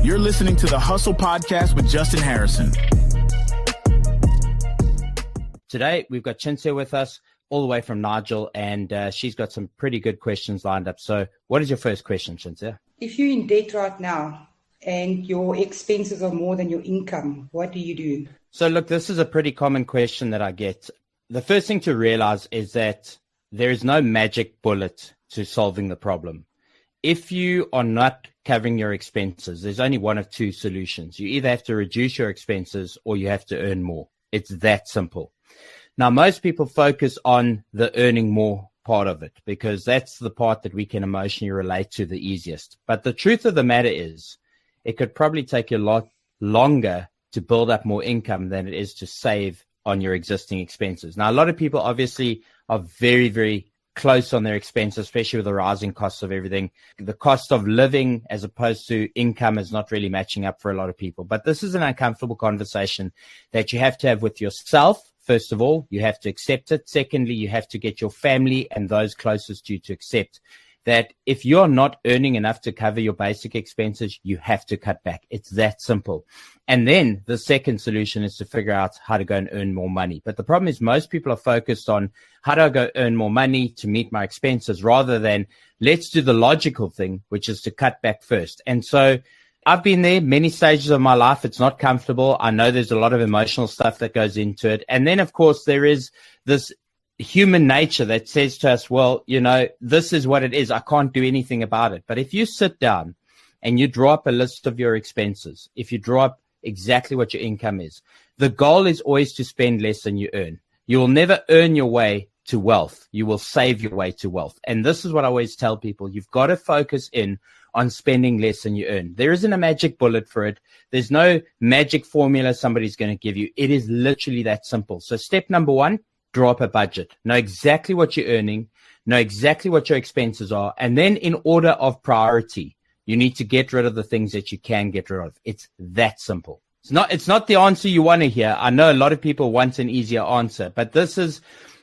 You're listening to the Hustle Podcast with Justin Harrison. Today, we've got Chintzia with us all the way from Nigel, and she's got some pretty good questions lined up. So what is your first question, Chintzia? If you're in debt right now and your expenses are more than your income, what do you do? So look, this is a pretty common question that I get. The first thing to realize is that there is no magic bullet to solving the problem. If you are not covering your expenses, there's only one of two solutions. You either have to reduce your expenses or you have to earn more. It's that simple. Now, most people focus on the earning more part of it because that's the part that we can emotionally relate to the easiest. But the truth of the matter is it could probably take you a lot longer to build up more income than it is to save on your existing expenses. Now, a lot of people obviously are very, very close on their expenses, especially with the rising costs of everything. The cost of living as opposed to income is not really matching up for a lot of people. But this is an uncomfortable conversation that you have to have with yourself. First of all, you have to accept it. Secondly, you have to get your family and those closest to you to accept that if you're not earning enough to cover your basic expenses, you have to cut back. It's that simple. And then the second solution is to figure out how to go and earn more money. But the problem is most people are focused on how do I go earn more money to meet my expenses rather than let's do the logical thing, which is to cut back first. And so I've been there many stages of my life. It's not comfortable. I know there's a lot of emotional stuff that goes into it. And then, of course, there is this human nature that says to us, well, you know, this is what it is. I can't do anything about it. But if you sit down and you draw up a list of your expenses, if you draw up exactly what your income is, the goal is always to spend less than you earn. You will never earn your way to wealth. You will save your way to wealth. And this is what I always tell people. You've got to focus in on spending less than you earn. There isn't a magic bullet for it. There's no magic formula somebody's going to give you. It is literally that simple. So step number one, draw up a budget. Know exactly what you're earning. Know exactly what your expenses are. And then in order of priority, you need to get rid of the things that you can get rid of. It's that simple. It's not the answer you want to hear. I know a lot of people want an easier answer, but this is,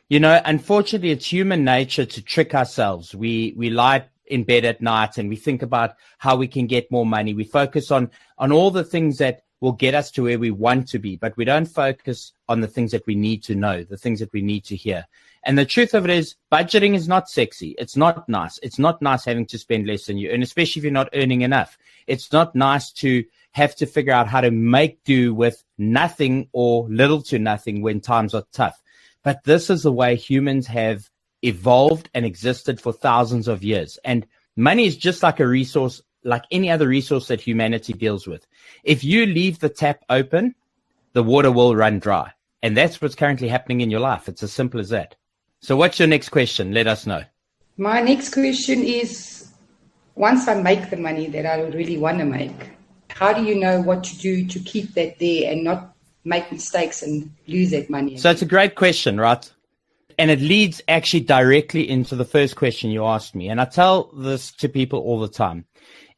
you know, unfortunately, it's human nature to trick ourselves. We lie in bed at night and we think about how we can get more money. We focus on all the things that will get us to where we want to be, but we don't focus on the things that we need to know, the things that we need to hear. And the truth of it is budgeting is not sexy. It's not nice. It's not nice having to spend less than you earn, especially if you're not earning enough. It's not nice to have to figure out how to make do with nothing or little to nothing when times are tough. But this is the way humans have evolved and existed for thousands of years. And money is just like a resource, like any other resource that humanity deals with. If you leave the tap open, the water will run dry. And that's what's currently happening in your life. It's as simple as that. So what's your next question? Let us know. My next question is, once I make the money that I really want to make, how do you know what to do to keep that there and not make mistakes and lose that money? So it's a great question, right? And it leads actually directly into the first question you asked me. And I tell this to people all the time.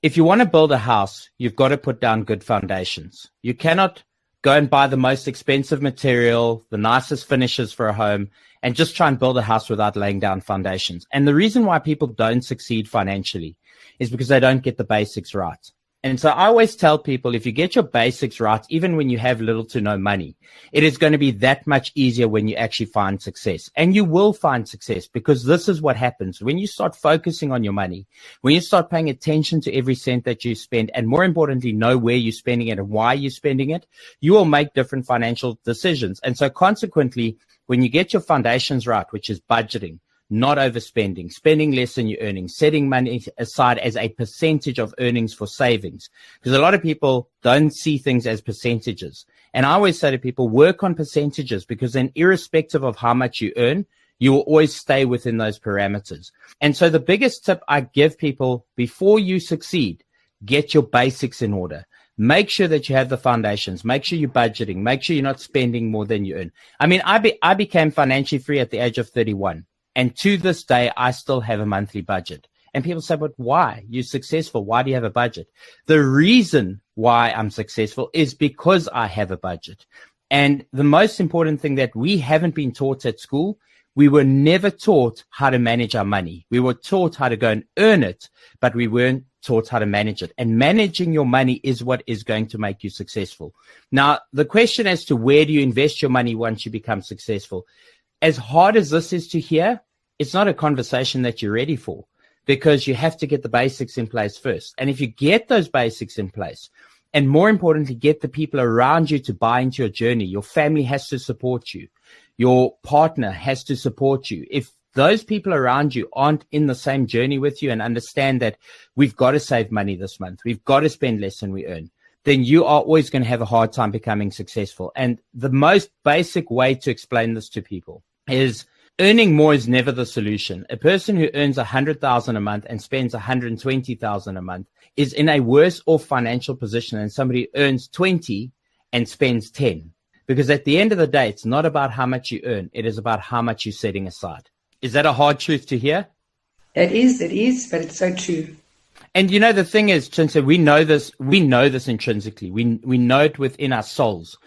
If you want to build a house, you've got to put down good foundations. You cannot go and buy the most expensive material, the nicest finishes for a home, and just try and build a house without laying down foundations. And the reason why people don't succeed financially is because they don't get the basics right. And so I always tell people, if you get your basics right, even when you have little to no money, it is going to be that much easier when you actually find success. And you will find success because this is what happens. When you start focusing on your money, when you start paying attention to every cent that you spend, and more importantly, know where you're spending it and why you're spending it, you will make different financial decisions. And so consequently, when you get your foundations right, which is budgeting, not overspending, spending less than you're earning, setting money aside as a percentage of earnings for savings. Because a lot of people don't see things as percentages. And I always say to people, work on percentages because then irrespective of how much you earn, you will always stay within those parameters. And so the biggest tip I give people before you succeed, get your basics in order. Make sure that you have the foundations. Make sure you're budgeting. Make sure you're not spending more than you earn. I mean, I became financially free at the age of 31. And to this day, I still have a monthly budget. And people say, but why? You're successful. Why do you have a budget? The reason why I'm successful is because I have a budget. And the most important thing that we haven't been taught at school, we were never taught how to manage our money. We were taught how to go and earn it, but we weren't taught how to manage it. And managing your money is what is going to make you successful. Now, the question as to where do you invest your money once you become successful, as hard as this is to hear, it's not a conversation that you're ready for, because you have to get the basics in place first. And if you get those basics in place, and more importantly, get the people around you to buy into your journey, your family has to support you. Your partner has to support you. If those people around you aren't in the same journey with you and understand that we've got to save money this month, we've got to spend less than we earn, then you are always going to have a hard time becoming successful. And the most basic way to explain this to people is earning more is never the solution. A person who earns $100,000 a month and spends $120,000 a month is in a worse off financial position than somebody who earns 20 and spends 10. Because at the end of the day, it's not about how much you earn. It is about how much you're setting aside. Is that a hard truth to hear? It is, but it's so true. And you know, the thing is, Chinsa, we know this intrinsically. We know it within our souls,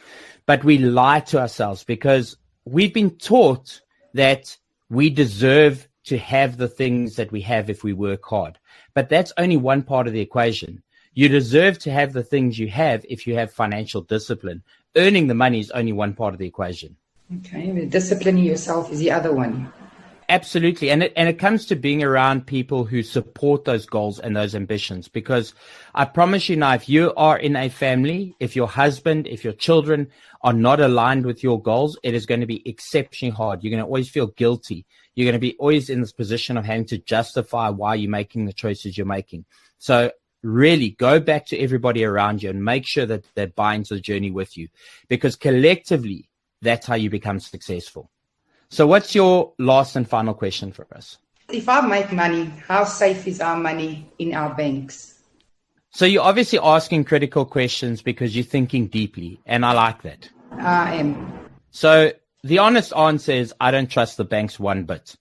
but we lie to ourselves because we've been taught that we deserve to have the things that we have if we work hard. But that's only one part of the equation. You deserve to have the things you have if you have financial discipline. Earning the money is only one part of the equation. Okay, disciplining yourself is the other one. Absolutely. And it comes to being around people who support those goals and those ambitions, because I promise you now, if you are in a family, if your husband, if your children are not aligned with your goals, it is going to be exceptionally hard. You're going to always feel guilty. You're going to be always in this position of having to justify why you're making the choices you're making. So really go back to everybody around you and make sure that they're buying the journey with you, because collectively, that's how you become successful. So what's your last and final question for us? If I make money, how safe is our money in our banks? So you're obviously asking critical questions because you're thinking deeply, and I like that. I am. So the honest answer is I don't trust the banks one bit.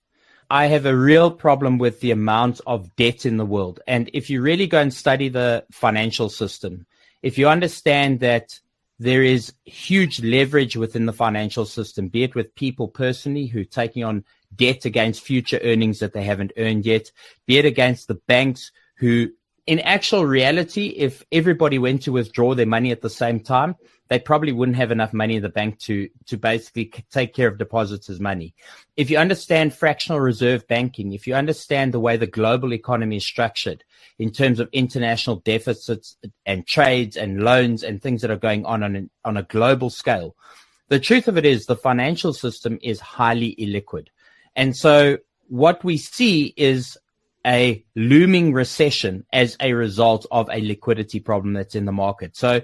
I have a real problem with the amount of debt in the world. And if you really go and study the financial system, if you understand that there is huge leverage within the financial system, be it with people personally who are taking on debt against future earnings that they haven't earned yet, be it against the banks who, in actual reality, if everybody went to withdraw their money at the same time, they probably wouldn't have enough money in the bank to basically take care of depositors' money. If you understand fractional reserve banking, if you understand the way the global economy is structured in terms of international deficits and trades and loans and things that are going on a global scale, the truth of it is the financial system is highly illiquid. And so what we see is a looming recession as a result of a liquidity problem that's in the market. So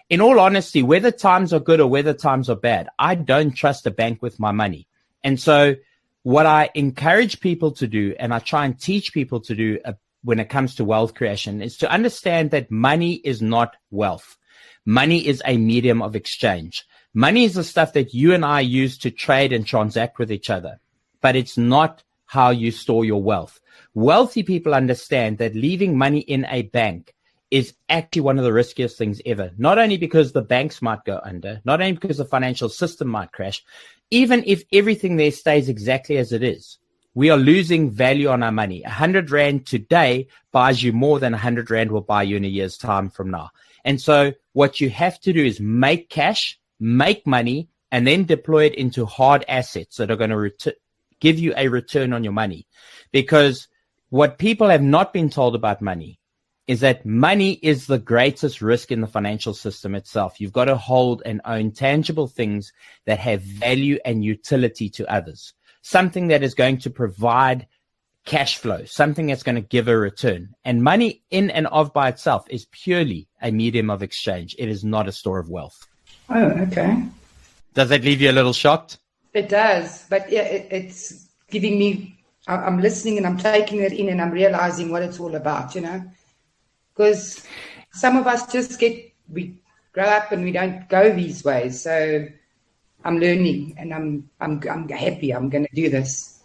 in all honesty, whether times are good or whether times are bad, I don't trust a bank with my money. And so what I encourage people to do, and I try and teach people to do when it comes to wealth creation, is to understand that money is not wealth. Money is a medium of exchange. Money is the stuff that you and I use to trade and transact with each other, but it's not how you store your wealth. Wealthy people understand that leaving money in a bank is actually one of the riskiest things ever. Not only because the banks might go under, not only because the financial system might crash, even if everything there stays exactly as it is, we are losing value on our money. 100 Rand today buys you more than 100 Rand will buy you in a year's time from now. And so what you have to do is make cash, make money, and then deploy it into hard assets that are going to give you a return on your money. Because what people have not been told about money is that money is the greatest risk in the financial system itself. You've got to hold and own tangible things that have value and utility to others. Something that is going to provide cash flow, something that's going to give a return. And money in and of by itself is purely a medium of exchange. It is not a store of wealth. Oh, okay. Does that leave you a little shocked? It does, but yeah, it's giving me, I'm listening and I'm taking it in and I'm realizing what it's all about, you know, because some of us we grow up and we don't go these ways. So I'm learning and I'm happy. I'm going to do this.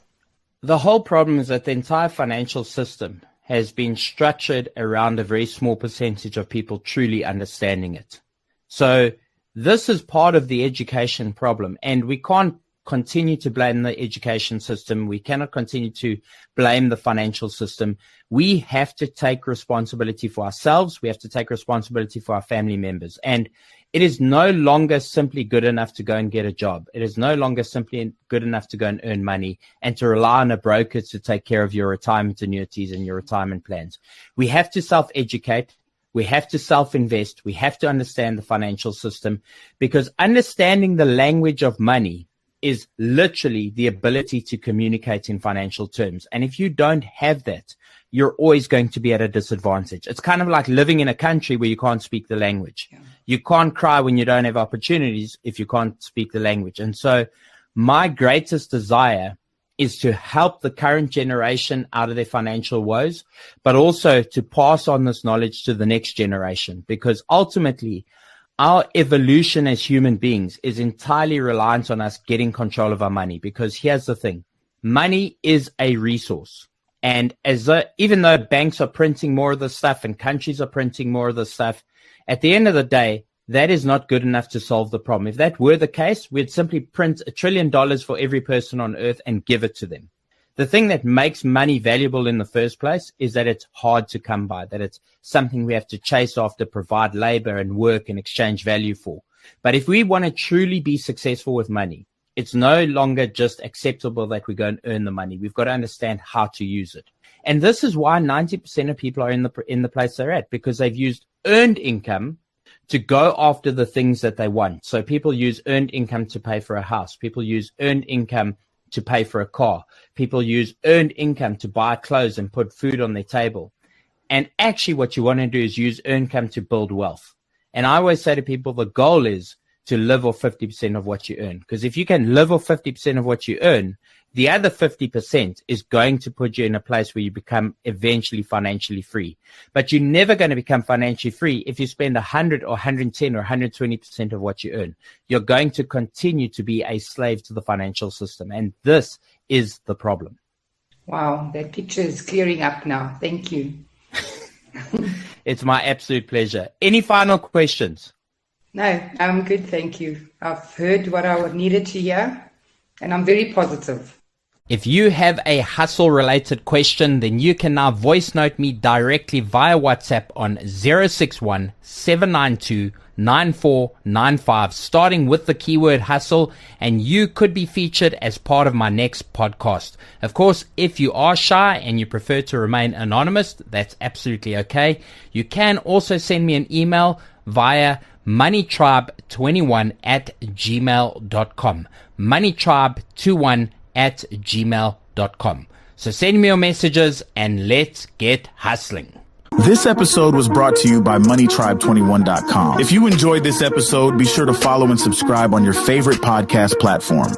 The whole problem is that the entire financial system has been structured around a very small percentage of people truly understanding it. So this is part of the education problem, and we can't continue to blame the education system. We cannot continue to blame the financial system. We have to take responsibility for ourselves. We have to take responsibility for our family members. And it is no longer simply good enough to go and get a job. It is no longer simply good enough to go and earn money and to rely on a broker to take care of your retirement annuities and your retirement plans. We have to self-educate. We have to self-invest. We have to understand the financial system, because understanding the language of money is literally the ability to communicate in financial terms. And if you don't have that, you're always going to be at a disadvantage. It's kind of like living in a country where you can't speak the language. Yeah. You can't cry when you don't have opportunities if you can't speak the language. And so my greatest desire is to help the current generation out of their financial woes, but also to pass on this knowledge to the next generation, because ultimately our evolution as human beings is entirely reliant on us getting control of our money. Because here's the thing, money is a resource. And even though banks are printing more of the stuff and countries are printing more of the stuff, at the end of the day, that is not good enough to solve the problem. If that were the case, we'd simply print $1 trillion for every person on earth and give it to them. The thing that makes money valuable in the first place is that it's hard to come by, that it's something we have to chase after, provide labor and work and exchange value for. But if we want to truly be successful with money, it's no longer just acceptable that we go and earn the money. We've got to understand how to use it. And this is why 90% of people are in the place they're at, because they've used earned income to go after the things that they want. So people use earned income to pay for a house. People use earned income to pay for a car. People use earned income to buy clothes and put food on their table. And actually what you want to do is use earned income to build wealth. And I always say to people, the goal is to live off 50% of what you earn. Because if you can live off 50% of what you earn, the other 50% is going to put you in a place where you become eventually financially free. But you're never going to become financially free if you spend 100 or 110 or 120% of what you earn. You're going to continue to be a slave to the financial system. And this is the problem. Wow, that picture is clearing up now. Thank you. It's my absolute pleasure. Any final questions? No, I'm good, thank you. I've heard what I needed to hear, and I'm very positive. If you have a hustle-related question, then you can now voice note me directly via WhatsApp on 061-792-9495, starting with the keyword hustle, and you could be featured as part of my next podcast. Of course, if you are shy and you prefer to remain anonymous, that's absolutely okay. You can also send me an email via moneytribe21@gmail.com. moneytribe21@gmail.com. So send me your messages and let's get hustling. This episode was brought to you by moneytribe21.com. If you enjoyed this episode, be sure to follow and subscribe on your favorite podcast platform.